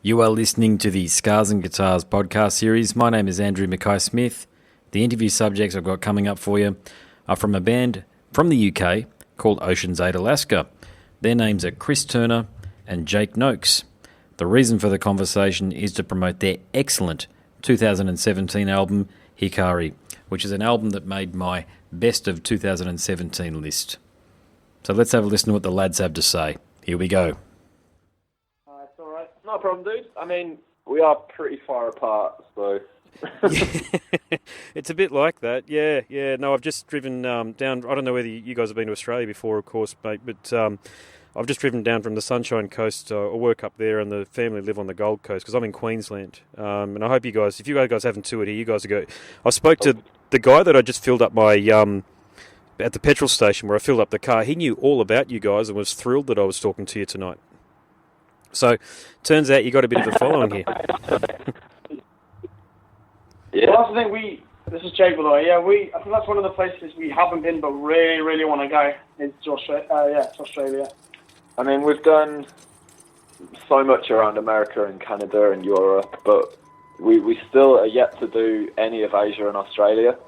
You are listening to the Scars and Guitars podcast series. My name is Andrew Mackay-Smith. The interview subjects I've got coming up for you are from a band from the UK called Ocean's 8 Alaska. Their names are Chris Turner and Jake Noakes. The reason for the conversation is to promote their excellent 2017 album, Hikari, which is an album that made my best of 2017 list. So let's have a listen to what the lads have to say. Here we go. It's all right. Not a problem, dude. I mean, we are pretty far apart, so... It's a bit like that, yeah. No, I've just driven down. I don't know whether you guys have been to Australia before, of course, mate, but I've just driven down from the Sunshine Coast. I work up there, and the family live on the Gold Coast because I'm in Queensland. And I hope you guys, if you guys haven't toured here, you guys go. I spoke to the guy that I just filled up my at the petrol station where I filled up the car. He knew all about you guys and was thrilled that I was talking to you tonight. So, turns out you got a bit of a following here. Yeah, well, that's the thing. This is Jake, by the way. Yeah, I think that's one of the places we haven't been, but really, really want to go. It's Australia. I mean, we've done so much around America and Canada and Europe, but we still are yet to do any of Asia and Australia.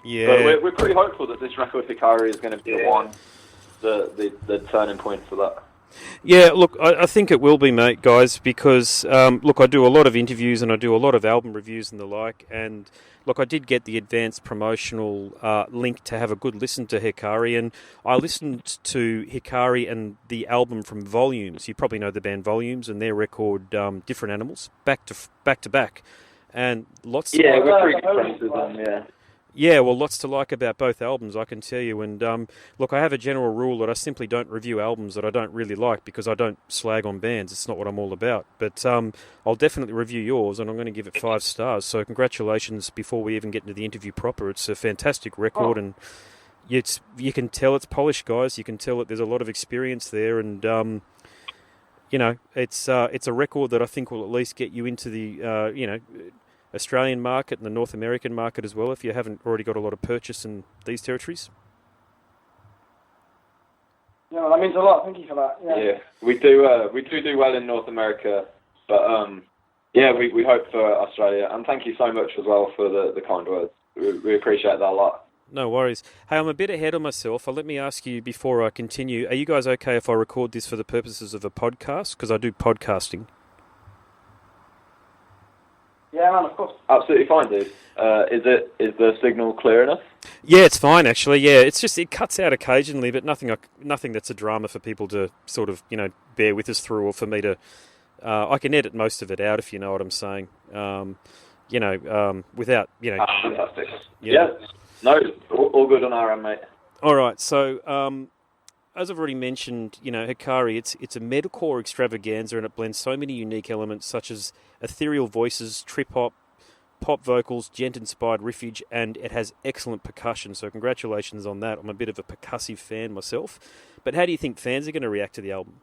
Yeah. But we're pretty hopeful that this record, Hikari, is going to be the turning point for that. Yeah, look, I think it will be, mate, guys, because, look, I do a lot of interviews and I do a lot of album reviews and the like, and, look, I did get the advanced promotional link to have a good listen to Hikari, and I listened to Hikari and the album from Volumes. You probably know the band Volumes and their record, Different Animals, back to back, and lots... Yeah, we're pretty good friends with them, yeah. Yeah, well, lots to like about both albums, I can tell you. And look, I have a general rule that I simply don't review albums that I don't really like because I don't slag on bands. It's not what I'm all about. But I'll definitely review yours, and I'm going to give it 5 stars. So congratulations before we even get into the interview proper. It's a fantastic record, and you can tell it's polished, guys. You can tell that there's a lot of experience there, and you know, it's a record that I think will at least get you into the Australian market and the North American market as well, if you haven't already got a lot of purchase in these territories. Yeah, well, that means a lot. Thank you for that. Yeah, we do well in North America, but we hope for Australia. And thank you so much as well for the kind words. We appreciate that a lot. No worries. Hey, I'm a bit ahead of myself. Let me ask you before I continue, are you guys okay if I record this for the purposes of a podcast? Because I do podcasting. Yeah, man, of course. Absolutely fine, dude. Is the signal clear enough? Yeah, it's fine, actually. Yeah, it's just, it cuts out occasionally, but nothing that's a drama for people to sort of, bear with us through, or for me to... I can edit most of it out, if you know what I'm saying. Without, fantastic. Yeah. No, all good on our end, mate. All right, so... as I've already mentioned, Hikari, it's a metalcore extravaganza, and it blends so many unique elements such as ethereal voices, trip-hop, pop vocals, gent-inspired riffage, and it has excellent percussion, so congratulations on that. I'm a bit of a percussive fan myself. But how do you think fans are going to react to the album?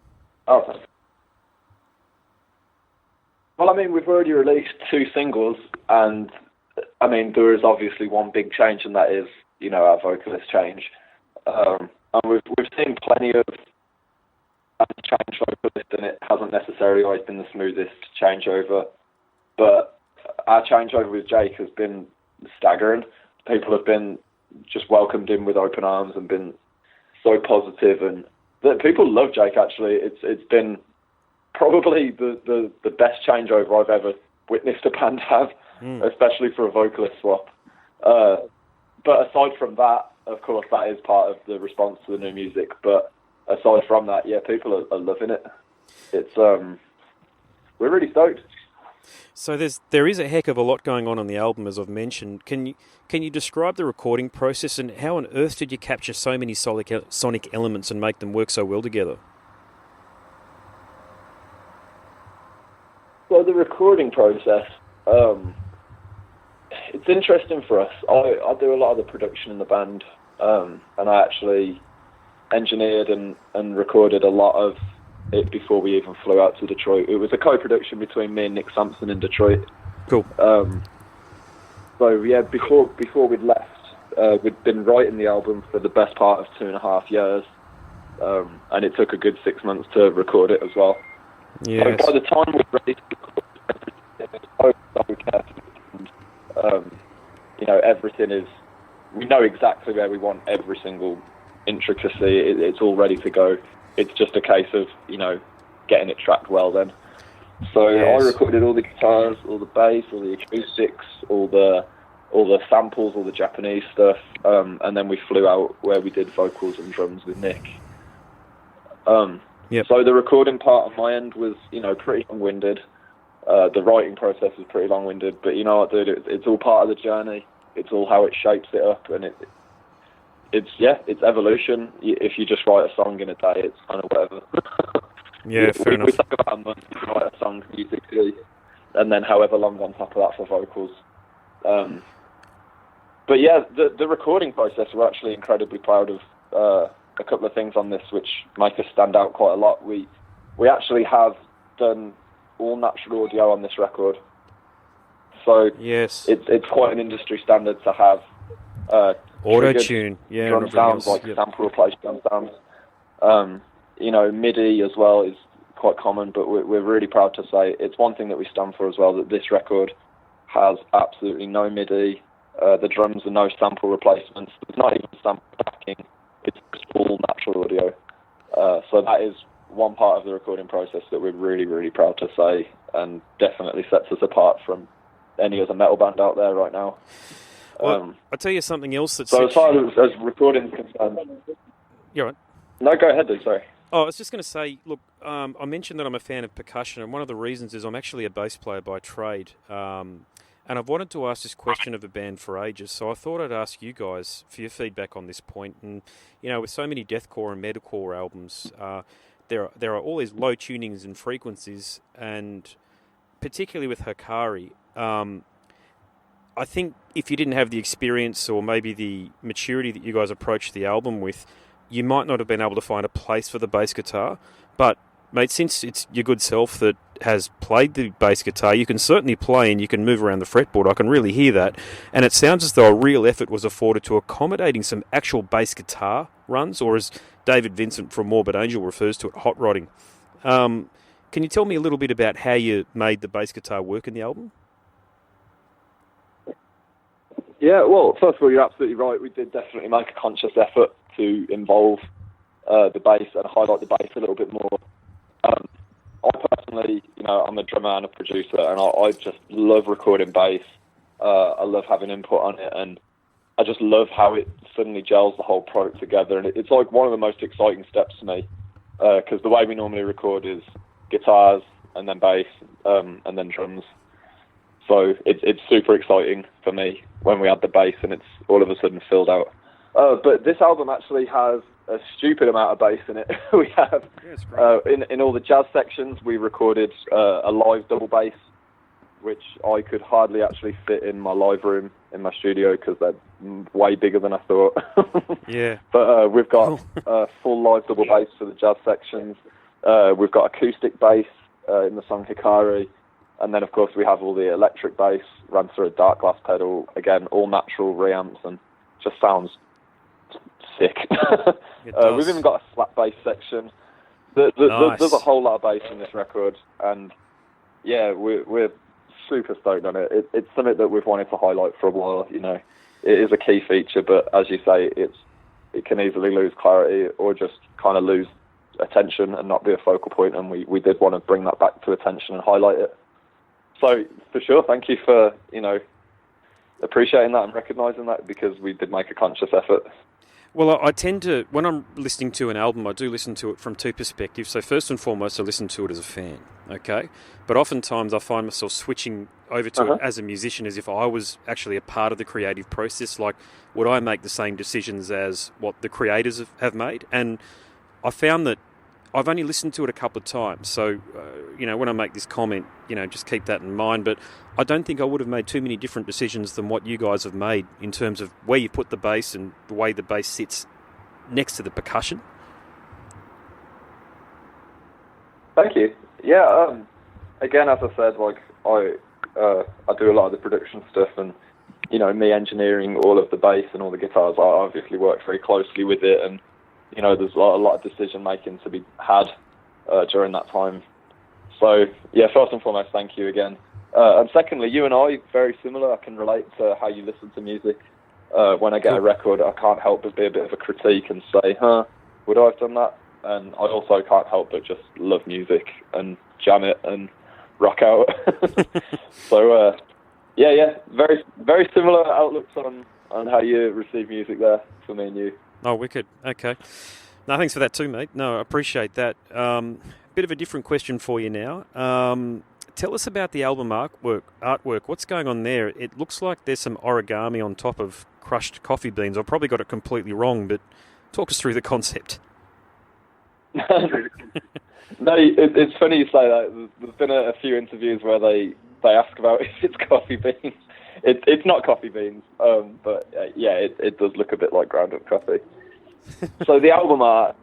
Oh, well, I mean, we've already released 2 singles, and, I mean, there is obviously one big change, and that is, our vocalist change. And we've seen plenty of change vocalists, and it hasn't necessarily always been the smoothest changeover. But our changeover with Jake has been staggering. People have been just welcomed in with open arms and been so positive, and people love Jake. Actually, it's been probably the best changeover I've ever witnessed a band have, especially for a vocalist swap. But aside from that, of course, that is part of the response to the new music. But aside from that, yeah, people are loving it. It's we're really stoked. So there is a heck of a lot going on the album, as I've mentioned. Can you describe the recording process, and how on earth did you capture so many sonic elements and make them work so well together? Well, the recording process, it's interesting for us. I do a lot of the production in the band, and I actually engineered and recorded a lot of it before we even flew out to Detroit. It was a co-production between me and Nick Sampson in Detroit. Cool. So yeah, before we'd left, we'd been writing the album for the best part of 2.5 years, and it took a good 6 months to record it as well. Yes. So by the time we were ready to record everything is, we know exactly where we want every single intricacy. It's all ready to go. It's just a case of, getting it tracked well then. So Yes. I recorded all the guitars, all the bass, all the acoustics, all the samples, all the Japanese stuff, and then we flew out where we did vocals and drums with Nick. Yep. So the recording part on my end was, pretty long-winded. The writing process was pretty long-winded, but you know what, dude? It's all part of the journey. It's all how it shapes it up, and it's evolution. If you just write a song in a day, it's kind of whatever. Yeah, fair enough. We talk about a month to write a song musically, and then however long on top of that for vocals. But yeah, the recording process, we're actually incredibly proud of a couple of things on this which make us stand out quite a lot. We actually have done all natural audio on this record. So yes, it's quite an industry standard to have auto-tune, drum sounds, like sample replaced drum sounds. MIDI as well is quite common, but we're really proud to say it's one thing that we stand for as well, that this record has absolutely no MIDI. The drums are no sample replacements. There's not even sample backing. It's just all natural audio. So that is one part of the recording process that we're really, really proud to say, and definitely sets us apart from any other metal band out there right now. Well, I'll tell you something else that's... So as far as recording is concerned... You're right. No, go ahead, dude, sorry. Oh, I was just going to say, look, I mentioned that I'm a fan of percussion, and one of the reasons is I'm actually a bass player by trade. And I've wanted to ask this question of a band for ages, so I thought I'd ask you guys for your feedback on this point. And, with so many deathcore and metalcore albums, there are all these low tunings and frequencies, and particularly with Hikari, I think if you didn't have the experience or maybe the maturity that you guys approached the album with, you might not have been able to find a place for the bass guitar. But, mate, since it's your good self that has played the bass guitar, you can certainly play and you can move around the fretboard. I can really hear that. And it sounds as though a real effort was afforded to accommodating some actual bass guitar runs, or as David Vincent from Morbid Angel refers to it, hot rodding. Can you tell me a little bit about how you made the bass guitar work in the album? Yeah, well, first of all, you're absolutely right. We did definitely make a conscious effort to involve the bass and highlight the bass a little bit more. I personally, I'm a drummer and a producer, and I just love recording bass. I love having input on it, and I just love how it suddenly gels the whole product together. And it's like one of the most exciting steps to me, because the way we normally record is guitars and then bass and then drums. So it's super exciting for me when we add the bass and it's all of a sudden filled out. But this album actually has a stupid amount of bass in it. We have, in all the jazz sections, we recorded a live double bass, which I could hardly actually fit in my live room in my studio because they're way bigger than I thought. Yeah. But we've got full live double bass for the jazz sections. We've got acoustic bass in the song Hikari. And then, of course, we have all the electric bass run through a dark glass pedal. Again, all natural reamps, and just sounds sick. We've even got a slap bass section. There's a whole lot of bass in this record, and yeah, we're super stoked on it. It's something that we've wanted to highlight for a while. It is a key feature, but as you say, it can easily lose clarity or just kind of lose attention and not be a focal point. And we did want to bring that back to attention and highlight it. So, for sure, thank you for, appreciating that and recognising that, because we did make a conscious effort. Well, I tend to, when I'm listening to an album, I do listen to it from two perspectives. So first and foremost, I listen to it as a fan, okay? But oftentimes I find myself switching over to it as a musician, as if I was actually a part of the creative process. Like, would I make the same decisions as what the creators have made? And I found that I've only listened to it a couple of times, so, when I make this comment, just keep that in mind. But I don't think I would have made too many different decisions than what you guys have made in terms of where you put the bass and the way the bass sits next to the percussion. Thank you. Yeah, again, as I said, I do a lot of the production stuff, and, me engineering all of the bass and all the guitars, I obviously work very closely with it, and there's a lot of decision making to be had during that time. So, yeah, first and foremost, thank you again. And secondly, you and I, very similar. I can relate to how you listen to music. When I get a record, I can't help but be a bit of a critique and say, would I have done that? And I also can't help but just love music and jam it and rock out. So, very, very similar outlooks on how you receive music there for me and you. Oh, wicked. Okay. No, thanks for that too, mate. No, I appreciate that. Bit of a different question for you now. Tell us about the album artwork. What's going on there? It looks like there's some origami on top of crushed coffee beans. I've probably got it completely wrong, but talk us through the concept. No, it's funny you say that. There's been a few interviews where they ask about if it's coffee beans. It's not coffee beans, but it does look a bit like ground up coffee. So the album art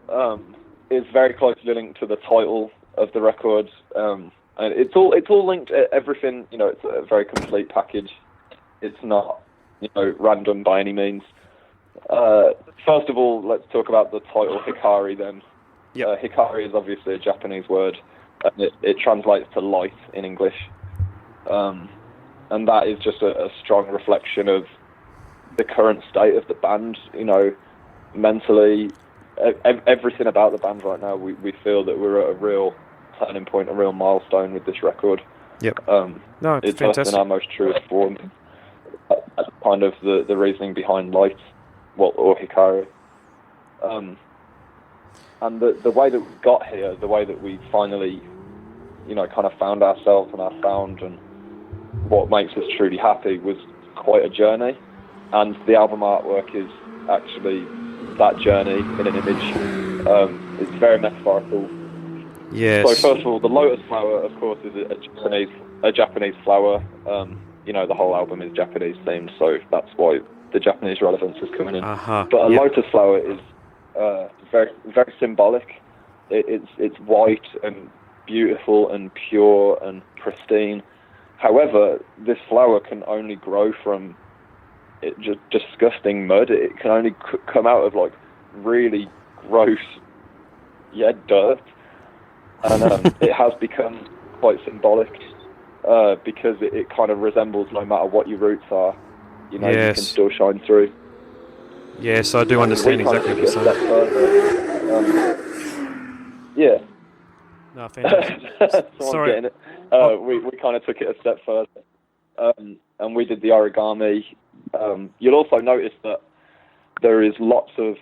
is very closely linked to the title of the record, and it's all linked. Everything, it's a very complete package. It's not, random by any means. First of all, let's talk about the title Hikari then. Yep. Hikari is obviously a Japanese word, and it translates to light in English. And that is just a strong reflection of the current state of the band, mentally, everything about the band right now. We feel that we're at a real turning point, a real milestone with this record. Yep. No, it's fantastic. In our most truest form. That's kind of the reasoning behind Light, or Hikari. And the way that we got here, the way that we finally, kind of found ourselves and our sound and what makes us truly happy was quite a journey. And the album artwork is actually that journey in an image. It's very metaphorical. Yes. So first of all, the lotus flower, of course, is a Japanese flower. The whole album is Japanese themed, so that's why the Japanese relevance is coming in. Uh-huh. But a lotus flower is very, very symbolic. It's white and beautiful and pure and pristine. However, this flower can only grow from just disgusting mud. It can only come out of really gross, dirt. And it has become quite symbolic because it kind of resembles no matter what your roots are, you can still shine through. Yes, I do understand exactly what you're saying. Yeah. No, fantastic. Sorry. Getting it. We kind of took it a step further, and we did the origami. You'll also notice that there is lots of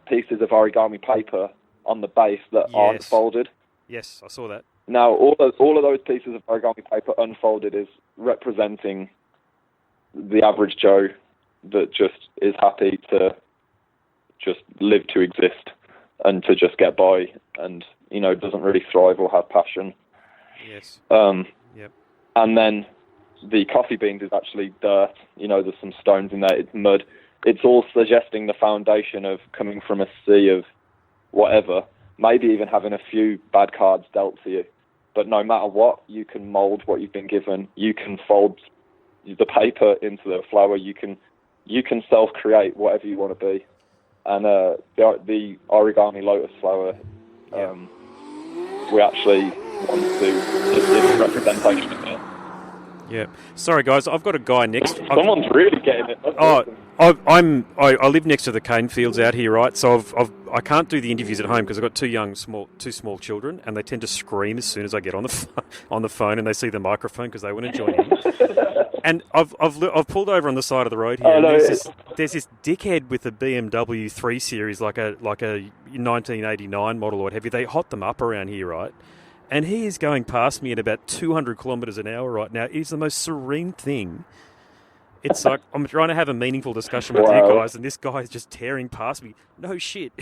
pieces of origami paper on the base that aren't folded. Yes, I saw that. Now, all of those pieces of origami paper unfolded is representing the average Joe that just is happy to just live to exist and to just get by and, doesn't really thrive or have passion. Yes. Yep. And then the coffee beans is actually dirt. There's some stones in there. It's mud. It's all suggesting the foundation of coming from a sea of whatever, maybe even having a few bad cards dealt to you. But no matter what, you can mold what you've been given. You can fold the paper into the flower. You can self-create whatever you want to be. And the origami lotus flower, we actually want to just give a representation of that. Yeah. Sorry, guys. I've got a guy next. Someone's really getting it. That's awesome. I live next to the cane fields out here, right? So I can't do the interviews at home because I've got two small children, and they tend to scream as soon as I get on the phone and they see the microphone because they want to join in. And I've pulled over on the side of the road here. Oh, no, there's this dickhead with a BMW 3 Series, like a 1989 model or what have you. They hot them up around here, right? And he is going past me at about 200 kilometres an hour right now. It is the most serene thing. It's like I'm trying to have a meaningful discussion with you guys, and this guy is just tearing past me. No shit.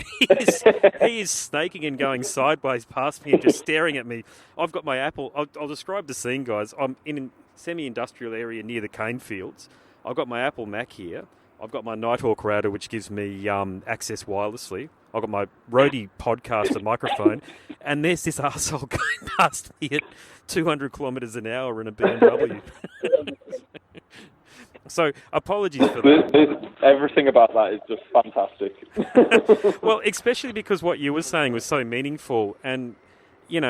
He is snaking and going sideways past me and just staring at me. I've got my Apple. I'll describe the scene, guys. I'm in a semi-industrial area near the cane fields. I've got my Apple Mac here. I've got my Nighthawk router, which gives me access wirelessly. I've got my Rode podcaster microphone, and there's this arsehole going past me at 200 kilometres an hour in a BMW. So, apologies for that. Everything about that is just fantastic. Well, especially because what you were saying was so meaningful, and you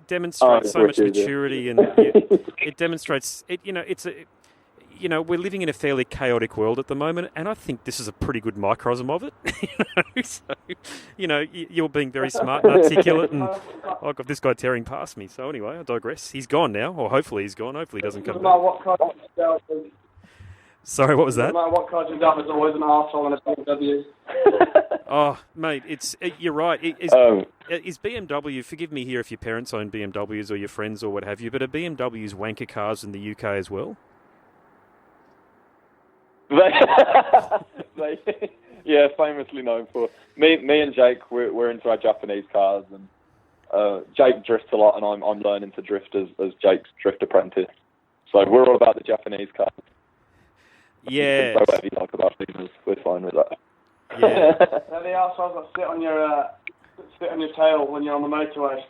demonstrate so much maturity, and it demonstrates it. we're living in a fairly chaotic world at the moment, and I think this is a pretty good microcosm of it. So, you're being very smart and articulate, and I've got this guy tearing past me. So anyway, I digress. He's gone now, or hopefully he's gone. Hopefully he doesn't come back. Sorry, what was that? No matter what car you have, there's always an arsehole in a BMW. Oh, mate, you're right. Is BMW, forgive me here if your parents own BMWs or your friends or what have you, but are BMWs wanker cars in the UK as well? Yeah, famously known for. Me and Jake, we're into our Japanese cars, and Jake drifts a lot, and I'm learning to drift as Jake's drift apprentice. So we're all about the Japanese cars. Yeah. So whatever you like about these, we're fine with that. Yeah. They're the arseholes that sit on your tail when you're on the motorway.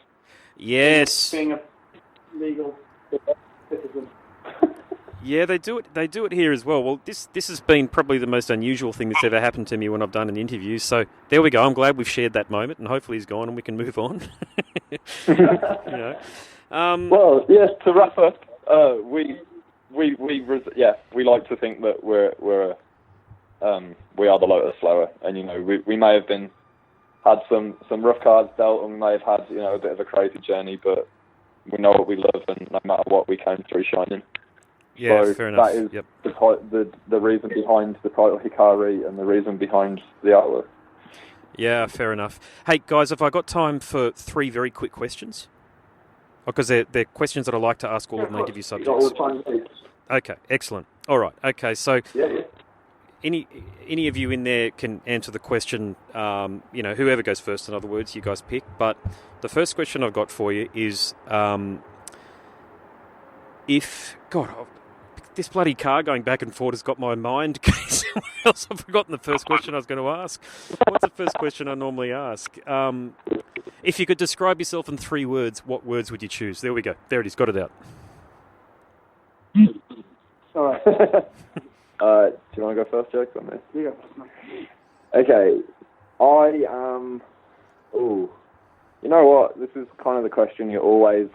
Yes. Being a legal citizen. Yeah, they do it. They do it here as well. Well, this has been probably the most unusual thing that's ever happened to me when I've done an interview. So there we go. I'm glad we've shared that moment, and hopefully he's gone and we can move on. Well, yes. To wrap up, we like to think that we are the Lotus Slower, and we may have had some rough cards dealt, and we may have had a bit of a crazy journey, but we know what we love, and no matter what, we came through shining. Yeah, so fair enough. That is yep. the reason behind the title Hikari, and the reason behind the artwork. Yeah, fair enough. Hey guys, have I got time for 3 very quick questions? Because they're questions that I like to ask all of my interview subjects. Okay, excellent. All right. Okay, so any of you in there can answer the question. Whoever goes first. In other words, you guys pick. But the first question I've got for you is, this bloody car going back and forth has got my mind. Somewhere else, I've forgotten the first question I was going to ask. What's the first question I normally ask? If you could describe yourself in 3 words, what words would you choose? There we go. There it is. Got it out. All right. Do you want to go first, Jake? Yeah. Okay. I am. You know what? This is kind of the question you're always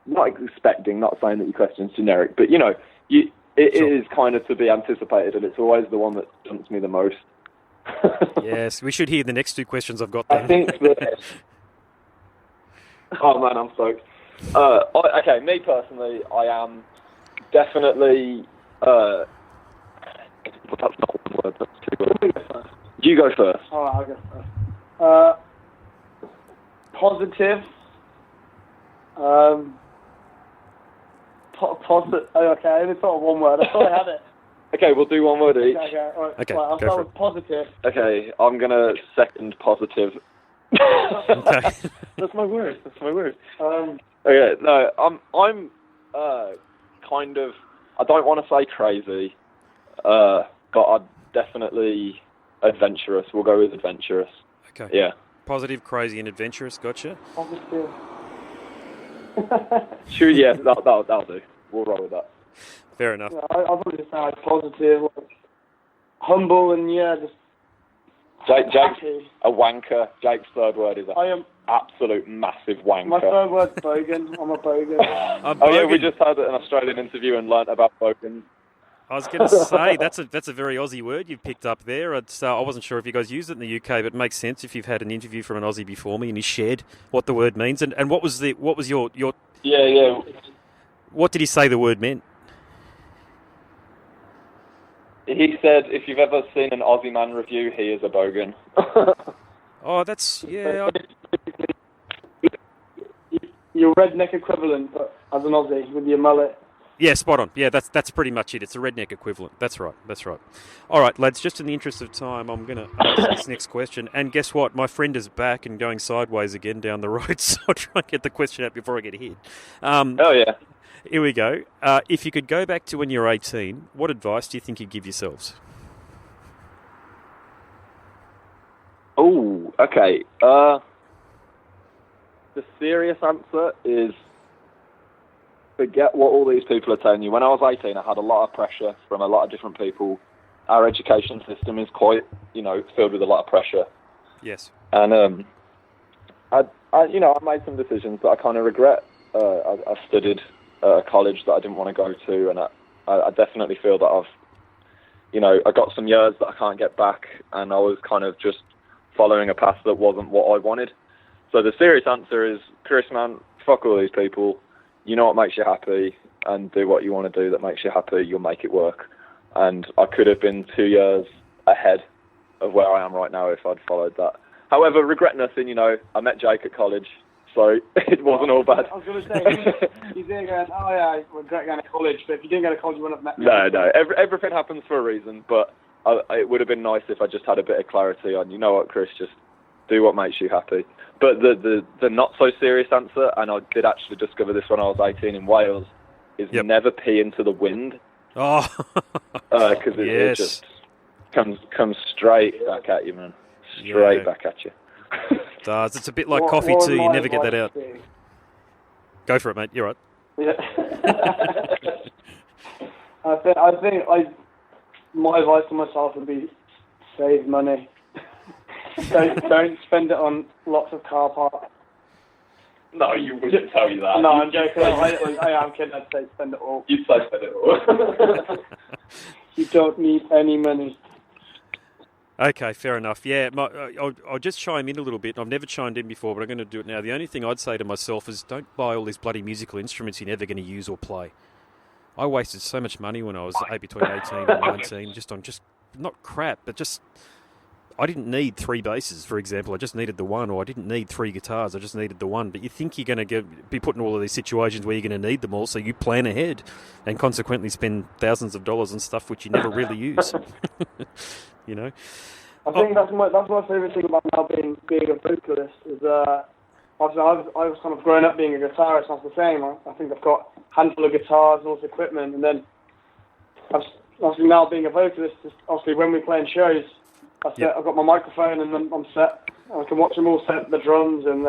not expecting. Not saying that your question's generic, but it is kind of to be anticipated, and it's always the one that stumps me the most. Yes, we should hear the next 2 questions I've got then. I think that... Oh man, I'm stoked. Okay, me personally, I am definitely... Well, that's not one word, that's 2 words. You go first. All right, I'll go first. Positive. Positive. Okay, it's not 1 word. I thought I had it. Okay, we'll do 1 word each. Okay, all right. Okay, I'll go start for with positive. Okay, I'm going to second positive. Okay. That's my word. Um, Okay, no, I'm kind of... I don't want to say crazy, but I'm definitely adventurous. We'll go with adventurous. Okay. Yeah. Positive, crazy, and adventurous. Gotcha. positive. Sure, yeah, that'll do. We'll roll with that. Fair enough. Yeah, I'll probably just say positive, humble, and just Jake's happy. a wanker. Jake's 3rd word is I am. absolute massive wanker. My 3rd word's bogan. I'm a bogan. Oh yeah, we just had an Australian interview and learnt about bogan. I was going to say, that's a very Aussie word you've picked up there. I wasn't sure if you guys use it in the UK, but it makes sense if you've had an interview from an Aussie before me and he shared what the word means. And what was your Yeah. what did he say the word meant? He said, if you've ever seen an Aussie man review, he is a bogan. Oh, that's Your redneck equivalent, but as an Aussie with your mullet. Yeah, spot on. Yeah, that's pretty much it. It's a redneck equivalent. That's right. All right, lads, just in the interest of time, I'm going to ask this next question. And guess what? My friend is back and going sideways again down the road, so I'll try and get the question out before I get hit. Oh, yeah. Here we go. If you could go back to when you were 18, what advice do you think you'd give yourselves? Oh, okay. The serious answer is forget what all these people are telling you. When I was 18, I had a lot of pressure from a lot of different people. Our education system is quite, filled with a lot of pressure. Yes. And I made some decisions that I kind of regret. I studied at a college that I didn't want to go to, and I definitely feel that I got some years that I can't get back, and I was kind of just following a path that wasn't what I wanted. So the serious answer is, Chris, man, fuck all these people. You know what makes you happy, and do what you want to do that makes you happy. You'll make it work. And I could have been 2 years ahead of where I am right now if I'd followed that. However, regret nothing, I met Jake at college, so it wasn't all bad. I was going to say, he's there going, oh yeah, I regret going to college, but if you didn't go to college, you wouldn't have met me. No, everything happens for a reason, but it would have been nice if I just had a bit of clarity on, you know what, Chris, just do what makes you happy. But the not so serious answer, and I did actually discover this when I was 18 in Wales, is never pee into the wind. Oh, because it just comes straight back at you, man. Straight back at you. It does. It's a bit like coffee too. You never get that out. Go for it, mate. You're right. Yeah. I think my advice to myself would be save money. don't spend it on lots of car parks. No, you wouldn't tell you that. No, I'm joking. I am kidding. I'd say spend it all. You'd say spend it all. You don't need any money. Okay, fair enough. Yeah, I'll just chime in a little bit. I've never chimed in before, but I'm going to do it now. The only thing I'd say to myself is don't buy all these bloody musical instruments you're never going to use or play. I wasted so much money when I was between 18 and 19 just on not crap, but just... I didn't need 3 basses, for example. I just needed the one, or I didn't need 3 guitars. I just needed the one. But you think you're going to be put in all of these situations where you're going to need them all, so you plan ahead and consequently spend thousands of dollars on stuff which you never really use. You know. I think that's my favourite thing about now being a vocalist is obviously I was kind of growing up being a guitarist. That's the same. I think I've got a handful of guitars and all this equipment, and then obviously now being a vocalist, obviously when we play in shows. I've got my microphone and then I'm set. I can watch them all set the drums and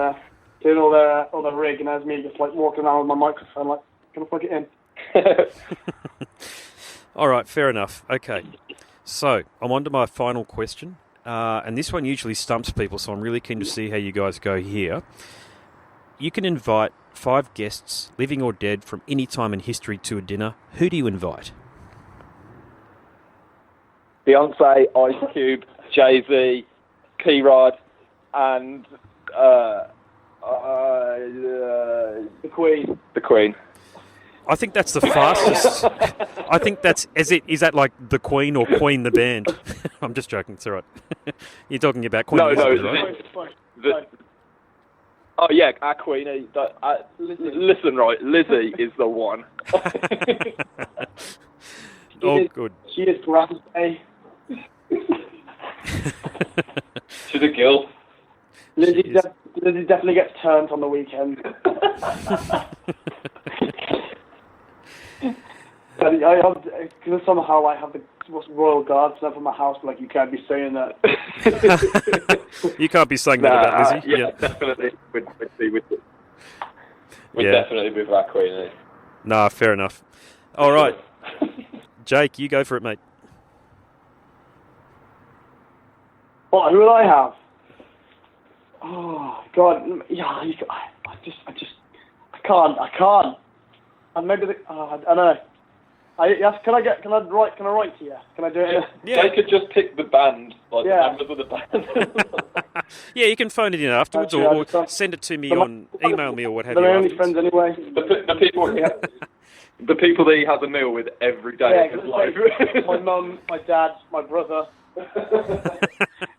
doing all the rig, and there's me just like walking around with my microphone, like, can I plug it in? All right, fair enough. Okay, so I'm on to my final question, and this one usually stumps people, so I'm really keen to see how you guys go here. You can invite 5 guests, living or dead, from any time in history to a dinner. Who do you invite? Beyonce, Ice Cube, Jay-Z, P-Rod, and the Queen. The Queen. I think that's the fastest. I think that's... Is that like the Queen or Queen the band? I'm just joking, it's all right. You're talking about Queen Elizabeth, right? Oh, yeah, our Queen. Listen, right, Lizzie is the one. Good. She is grand. She's a gill. Lizzie definitely gets turned on the weekend. Because somehow I have the royal guards up in my house, like, you can't be saying that. You can't be saying that about Lizzie. Yeah, definitely. We'd definitely be with our Queen. Eh? Nah, fair enough. All right. Jake, you go for it, mate. What? Who would I have? Oh God, yeah. I can't. And maybe I don't know. Can I write to you? Can I do it? Yeah. They could just pick the band, the members of the band. Yeah, you can phone it in afterwards, or send it to me email me or what have you. They're only friends anyway. The people that he has a meal with every day of his life. My mum, my dad, my brother,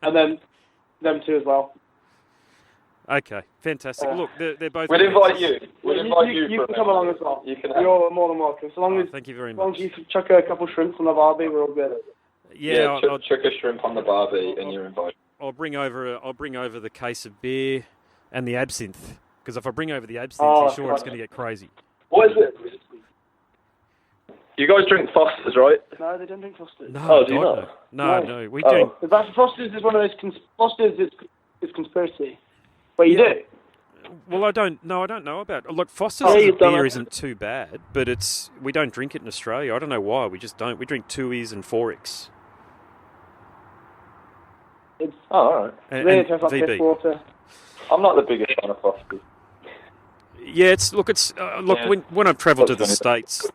and then them two as well. Okay, fantastic. Look, they're both... We'll invite you. You can come along as well. You're more than welcome. Thank you very much. As long as you chuck a couple shrimps on the barbie, we're all good. Yeah, I'll chuck a shrimp on the barbie and you're invited. I'll bring over the case of beer and the absinthe, because if I bring over the absinthe, you're sure it's going to get crazy. What is it? You guys drink Foster's, right? No, they don't drink Foster's. No, do you not? No. We drink... Foster's is one of those... Foster's is conspiracy. But you do? Well, I don't know about... Look, Foster's as a beer isn't too bad, but we don't drink it in Australia. I don't know why, we just don't. We drink 2E's and 4X. All right. And really tastes like VB. piss water. I'm not the biggest fan of Foster's. Yeah, look. Yeah. When I've travelled to the That's funny. States,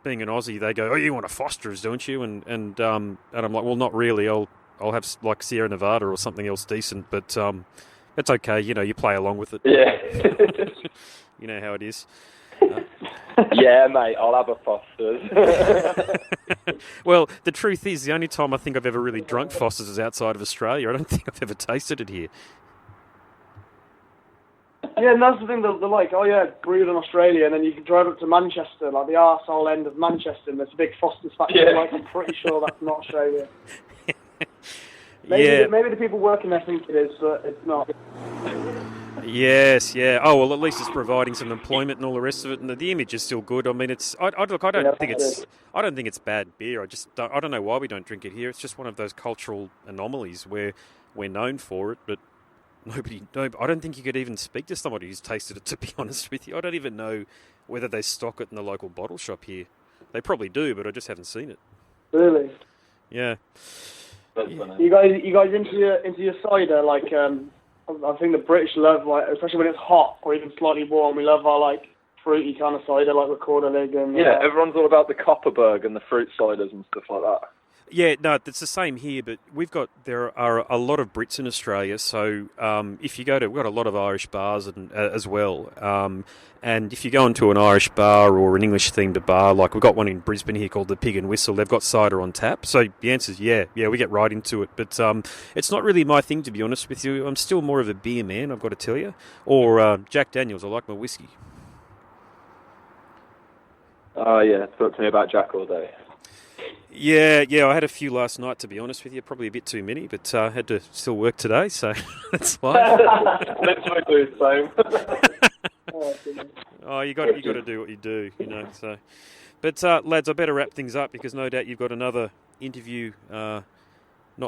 being an Aussie, they go, "Oh, you want a Foster's, don't you?" And I'm like, "Well, not really. I'll have like Sierra Nevada or something else decent, but it's okay. You play along with it. Yeah. You know how it is." Yeah, mate, I'll have a Foster's. Well, the truth is, the only time I think I've ever really drunk Foster's is outside of Australia. I don't think I've ever tasted it here. Yeah, and that's the thing, they're like, oh yeah, brewed in Australia, and then you can drive up to Manchester, like the arsehole end of Manchester, and there's a big Foster's factory. Yeah. Like, I'm pretty sure that's not Australia. Maybe the people working there think it is, but it's not. Yes, yeah. Oh well, at least it's providing some employment and all the rest of it, and the image is still good. I mean, I don't think it's bad beer. I don't know why we don't drink it here. It's just one of those cultural anomalies where we're known for it, but I don't think you could even speak to somebody who's tasted it. To be honest with you, I don't even know whether they stock it in the local bottle shop here. They probably do, but I just haven't seen it. Really? Yeah. You guys into your cider? Like, I think the British love, like, especially when it's hot or even slightly warm. We love our like fruity kind of cider, like Recorder Leg and. Yeah, everyone's all about the Copperberg and the fruit ciders and stuff like that. Yeah, no, it's the same here, but there are a lot of Brits in Australia, so if you we've got a lot of Irish bars as well, and if you go into an Irish bar or an English-themed bar, like we've got one in Brisbane here called the Pig and Whistle, they've got cider on tap, so the answer is yeah, we get right into it, but it's not really my thing, to be honest with you. I'm still more of a beer man, I've got to tell you, or Jack Daniels. I like my whiskey. Oh, yeah, talk to me about Jack all day. Yeah, I had a few last night, to be honest with you. Probably a bit too many, but I had to still work today, so that's fine. Let's do the same. Oh, you got to do what you do, So, but lads, I better wrap things up because no doubt you've got another interview not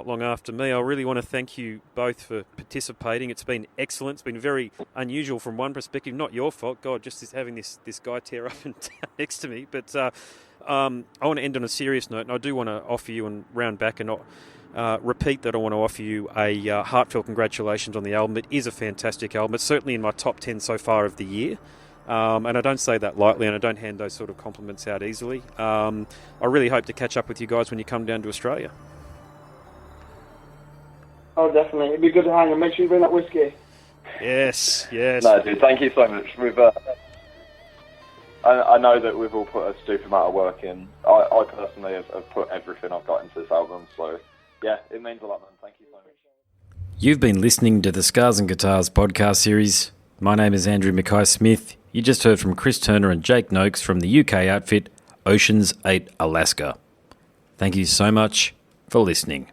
long after me. I really want to thank you both for participating. It's been excellent. It's been very unusual from one perspective. Not your fault, God, just having this guy tear up and down next to me, but. I want to end on a serious note, and I do want to offer you and round back and repeat that I want to offer you a heartfelt congratulations on the album. It is a fantastic album. It's certainly in my top 10 so far of the year, and I don't say that lightly, and I don't hand those sort of compliments out easily. I really hope to catch up with you guys when you come down to Australia. Oh, definitely. It'd be good to hang and make sure you bring that whiskey. Yes. No, dude, thank you so much. I know that we've all put a stupid amount of work in. I personally have put everything I've got into this album, so yeah, it means a lot, man. Thank you so much. You've been listening to the Scars and Guitars podcast series. My name is Andrew Mackay-Smith. You just heard from Chris Turner and Jake Noakes from the UK outfit Oceans 8 Alaska. Thank you so much for listening.